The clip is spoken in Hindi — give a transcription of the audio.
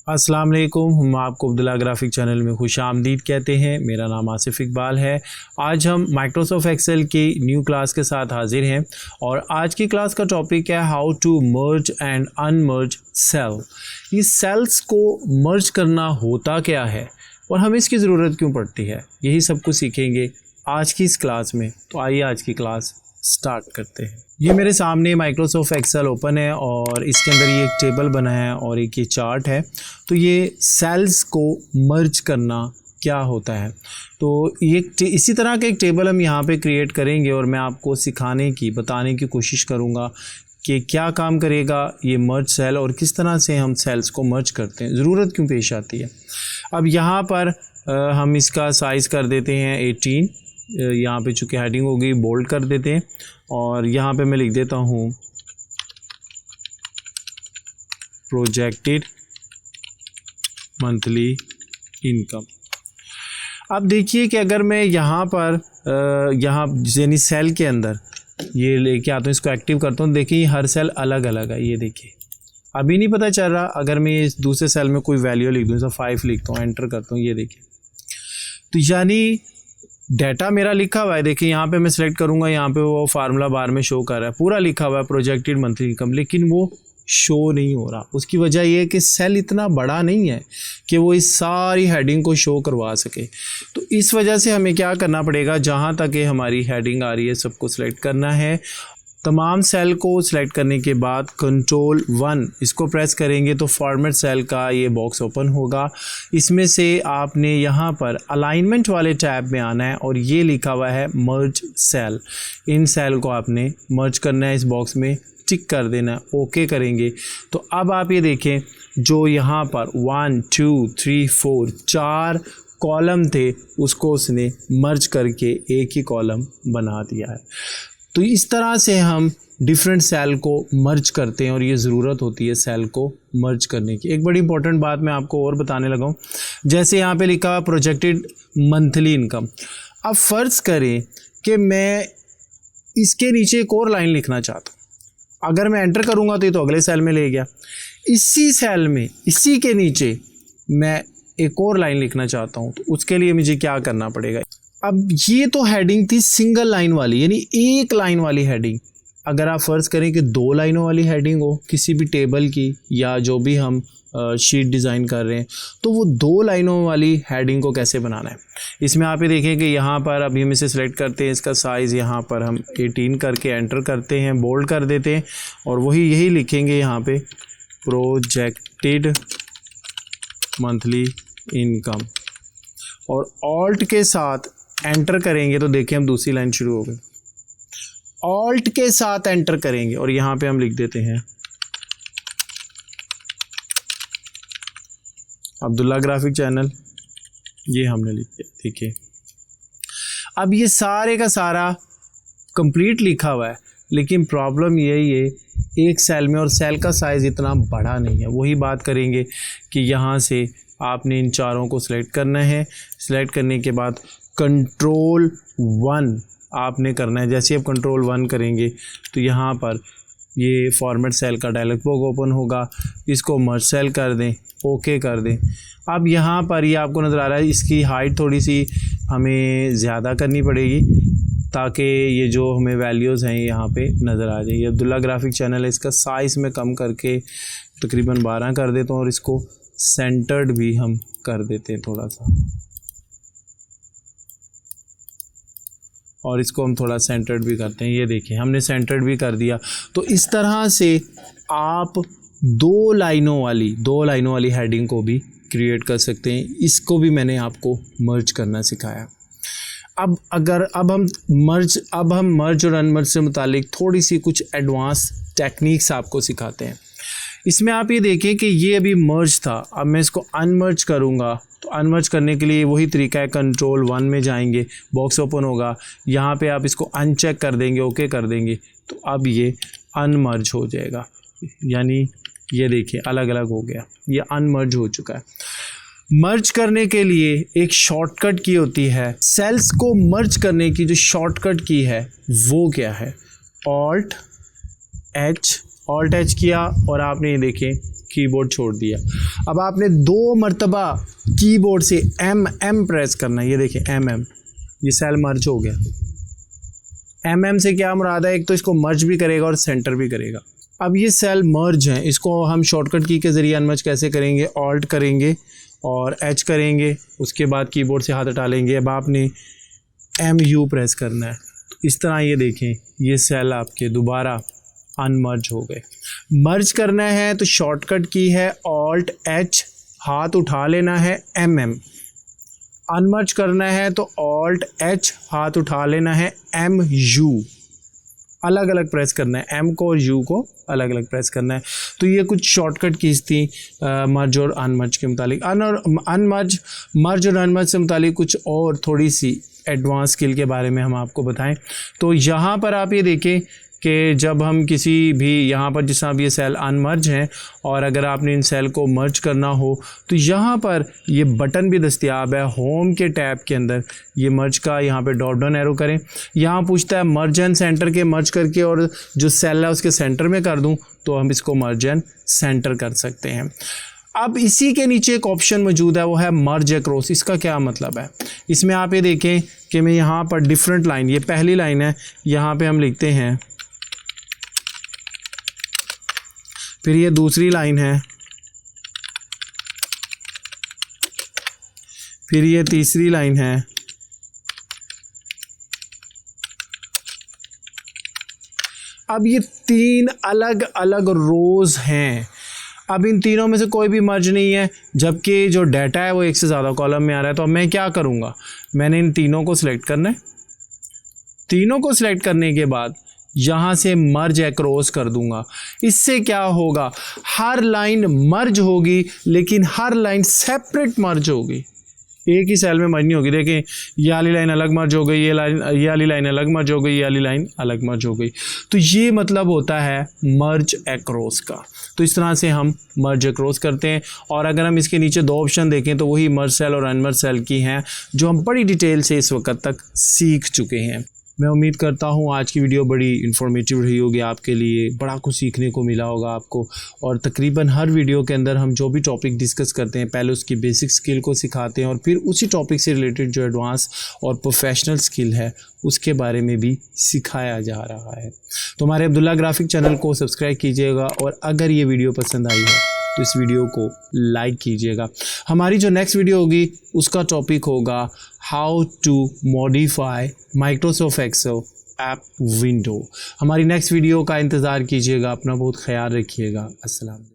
अस्सलाम वालेकुम। हम आपको अब्दुल्ला ग्राफिक चैनल में खुश आमदीद कहते हैं। मेरा नाम आसिफ इकबाल है। आज हम माइक्रोसॉफ्ट एक्सेल की न्यू क्लास के साथ हाजिर हैं और आज की क्लास का टॉपिक है how to merge and unmerge cell. इस सेल्स को मर्ज करना होता क्या है और हमें इसकी ज़रूरत क्यों पड़ती है, यही सब कुछ सीखेंगे आज की इस क्लास में। तो आइए आज की क्लास स्टार्ट करते हैं। ये मेरे सामने माइक्रोसॉफ्ट एक्सेल ओपन है और इसके अंदर ये एक टेबल बना है और एक ये चार्ट है। तो ये सेल्स को मर्ज करना क्या होता है, तो ये इसी तरह का एक टेबल हम यहाँ पे क्रिएट करेंगे और मैं आपको बताने की कोशिश करूँगा कि क्या काम करेगा ये मर्ज सेल और किस तरह से हम सेल्स को मर्ज करते हैं, ज़रूरत क्यों पेश आती है। अब यहाँ पर हम इसका साइज़ कर देते हैं 18। यहाँ पे चूँकि हेडिंग हो गई बोल्ड कर देते हैं और यहाँ पे मैं लिख देता हूँ प्रोजेक्टेड मंथली इनकम। अब देखिए कि अगर मैं यहाँ पर यानी सेल के अंदर ये लेके आता हूँ, इसको एक्टिव करता हूँ, देखिए हर सेल अलग अलग है। ये देखिए अभी नहीं पता चल रहा। अगर मैं इस दूसरे सेल में कोई वैल्यू लिख दूँ, जैसे 5 लिखता हूँ, एंटर करता हूँ, ये देखिए तो यानी डाटा मेरा लिखा हुआ है। देखिए यहाँ पे मैं सिलेक्ट करूँगा, यहाँ पे वो फार्मूला बार में शो कर रहा है, पूरा लिखा हुआ है प्रोजेक्टेड मंथली इनकम, लेकिन वो शो नहीं हो रहा। उसकी वजह ये है कि सेल इतना बड़ा नहीं है कि वो इस सारी हेडिंग को शो करवा सके। तो इस वजह से हमें क्या करना पड़ेगा, जहाँ तक हमारी हेडिंग आ रही है सबको सिलेक्ट करना है। तमाम सेल को सिलेक्ट करने के बाद कंट्रोल 1 इसको प्रेस करेंगे तो फॉर्मेट सेल का ये बॉक्स ओपन होगा। इसमें से आपने यहाँ पर अलाइनमेंट वाले टैब में आना है और ये लिखा हुआ है मर्ज सेल। इन सेल को आपने मर्ज करना है, इस बॉक्स में टिक कर देना है, ओके करेंगे। तो अब आप ये देखें जो यहाँ पर 1 2 3 4 4 कॉलम थे उसको उसने मर्ज करके एक ही कॉलम बना दिया है। तो इस तरह से हम डिफरेंट सेल को मर्ज करते हैं और ये ज़रूरत होती है सेल को मर्ज करने की। एक बड़ी इंपॉर्टेंट बात मैं आपको और बताने लगा हूँ, जैसे यहाँ पे लिखा हुआ प्रोजेक्टेड मंथली इनकम। अब फ़र्ज़ करें कि मैं इसके नीचे एक और लाइन लिखना चाहता हूँ, अगर मैं एंटर करूँगा तो ये तो अगले सेल में ले गया। इसी सेल में इसी के नीचे मैं एक और लाइन लिखना चाहता हूँ, तो उसके लिए मुझे क्या करना पड़ेगा। अब ये तो हेडिंग थी सिंगल लाइन वाली, यानी एक लाइन वाली हेडिंग। अगर आप फ़र्ज़ करें कि 2 लाइनों वाली हेडिंग हो किसी भी टेबल की या जो भी हम शीट डिज़ाइन कर रहे हैं, तो वो 2 लाइनों वाली हेडिंग को कैसे बनाना है। इसमें आप ये देखें कि यहाँ पर अभी हम इसे सिलेक्ट करते हैं, इसका साइज़ यहाँ पर हम 18 करके एंटर करते हैं, बोल्ड कर देते हैं और यही लिखेंगे यहाँ पे प्रोजेक्टेड मंथली इनकम और ऑल्ट के साथ एंटर करेंगे तो देखिए हम दूसरी लाइन शुरू हो गई। ऑल्ट के साथ एंटर करेंगे और यहाँ पे हम लिख देते हैं अब्दुल्ला ग्राफिक चैनल, ये हमने लिख दिया। देखिए अब ये सारे का सारा कंप्लीट लिखा हुआ है, लेकिन प्रॉब्लम यही है एक सेल में और सेल का साइज़ इतना बड़ा नहीं है। वही बात करेंगे कि यहाँ से आपने इन चारों को सिलेक्ट करना है। सिलेक्ट करने के बाद कंट्रोल 1 आपने करना है। जैसे आप कंट्रोल 1 करेंगे तो यहाँ पर ये फॉर्मेट सेल का डायलॉग बॉक्स ओपन होगा, इसको मर्ज सेल कर दें, ओके कर दें। अब यहाँ पर ये आपको नज़र आ रहा है, इसकी हाइट थोड़ी सी हमें ज़्यादा करनी पड़ेगी ताकि ये जो हमें वैल्यूज़ हैं यहाँ पे नज़र आ जाए। ये अब्दुल्ला ग्राफिक चैनल है, इसका साइज़ में कम करके तकरीबन 12 कर देता हूँ और इसको सेंटर्ड भी हम कर देते हैं थोड़ा सा, और इसको हम थोड़ा सेंटर्ड भी करते हैं। ये देखिए हमने सेंटर्ड भी कर दिया। तो इस तरह से आप 2 लाइनों वाली हेडिंग को भी क्रिएट कर सकते हैं। इसको भी मैंने आपको मर्ज करना सिखाया। अब हम मर्ज और अनमर्ज से मुतालिक थोड़ी सी कुछ एडवांस टेक्निक्स आपको सिखाते हैं। इसमें आप ये देखें कि ये अभी मर्ज था, अब मैं इसको अनमर्ज करूँगा तो अनमर्ज करने के लिए वही तरीका है, कंट्रोल 1 में जाएंगे, बॉक्स ओपन होगा, यहाँ पे आप इसको अनचेक कर देंगे, ओके कर देंगे, तो अब ये अनमर्ज हो जाएगा। यानी ये देखिए अलग अलग हो गया, ये अनमर्ज हो चुका है। मर्ज करने के लिए एक शॉर्टकट की होती है। सेल्स को मर्ज करने की जो शॉर्टकट की है वो क्या है, ऑल्ट एच किया और आपने ये देखें कीबोर्ड छोड़ दिया। अब आपने 2 मरतबा कीबोर्ड से MM प्रेस करना है। ये देखिए MM, ये सेल मर्ज हो गया। MM से क्या मुराद है, एक तो इसको मर्ज भी करेगा और सेंटर भी करेगा। अब ये सेल मर्ज हैं, इसको हम शॉर्टकट की के ज़रिए अनमर्ज कैसे करेंगे, ऑल्ट करेंगे और H करेंगे, उसके बाद कीबोर्ड से हाथ हटा लेंगे। अब आपने MU प्रेस करना है, तो इस तरह ये देखें ये सेल आपके दोबारा अनमर्ज हो गए। मर्ज करना है तो शॉर्टकट की है ऑल्ट H, हाथ उठा लेना है MM। अनमर्ज करना है तो ऑल्ट H, हाथ उठा लेना है MU। अलग अलग प्रेस करना है, M को और U को अलग अलग प्रेस करना है। तो ये कुछ शॉर्टकट कीज़ थी मर्ज और अनमर्ज के मुतालिक। मर्ज और अनमर्ज से मुतालिक कुछ और थोड़ी सी एडवांस स्किल के बारे में हम आपको बताएं। तो यहाँ पर आप ये देखें कि जब हम किसी भी यहाँ पर जिस तरह ये सेल अनमर्ज हैं और अगर आपने इन सेल को मर्ज करना हो तो यहाँ पर ये बटन भी दस्तयाब है। होम के टैब के अंदर ये मर्ज का यहाँ पे डॉट डाउन एरो करें, यहाँ पूछता है मर्ज एंड सेंटर के, मर्ज करके और जो सेल है उसके सेंटर में कर दूँ तो हम इसको मर्ज एंड सेंटर कर सकते हैं। अब इसी के नीचे एक ऑप्शन मौजूद है, वो है मर्ज अक्रॉस। इसका क्या मतलब है, इसमें आप ये देखें कि मैं यहाँ पर डिफरेंट लाइन, ये पहली लाइन है, यहाँ पे हम लिखते हैं, फिर ये दूसरी लाइन है, फिर ये तीसरी लाइन है, अब ये 3 अलग अलग रोज़ हैं। अब इन तीनों में से कोई भी मर्ज नहीं है, जबकि जो डाटा है वो एक से ज़्यादा कॉलम में आ रहा है। तो अब मैं क्या करूँगा, मैंने इन तीनों को सिलेक्ट करना है। तीनों को सिलेक्ट करने के बाद यहाँ से मर्ज अक्रॉस कर दूंगा। इससे क्या होगा, हर लाइन मर्ज होगी लेकिन हर लाइन सेपरेट मर्ज होगी, एक ही सेल में मर्ज नहीं होगी। देखें ये वाली लाइन अलग मर्ज हो गई, ये वाली लाइन अलग मर्ज हो गई, ये वाली लाइन अलग मर्ज हो गई। तो ये मतलब होता है मर्ज अक्रॉस का। तो इस तरह से हम मर्ज अक्रॉस करते हैं। और अगर हम इसके नीचे 2 ऑप्शन देखें तो वही मर्ज सेल और अनमर्ज सेल की हैं, जो हम बड़ी डिटेल से इस वक्त तक सीख चुके हैं। मैं उम्मीद करता हूँ आज की वीडियो बड़ी इन्फॉर्मेटिव रही होगी आपके लिए, बड़ा कुछ सीखने को मिला होगा आपको। और तकरीबन हर वीडियो के अंदर हम जो भी टॉपिक डिस्कस करते हैं, पहले उसकी बेसिक स्किल को सिखाते हैं और फिर उसी टॉपिक से रिलेटेड जो एडवांस और प्रोफेशनल स्किल है उसके बारे में भी सिखाया जा रहा है। तो हमारे अब्दुल्ला ग्राफिक चैनल को सब्सक्राइब कीजिएगा और अगर ये वीडियो पसंद आई है तो इस वीडियो को लाइक कीजिएगा। हमारी जो नेक्स्ट वीडियो होगी उसका टॉपिक होगा how to modify Microsoft Excel app window. हमारी नेक्स्ट वीडियो का इंतज़ार कीजिएगा। अपना बहुत ख्याल रखिएगा। अस्सलाम।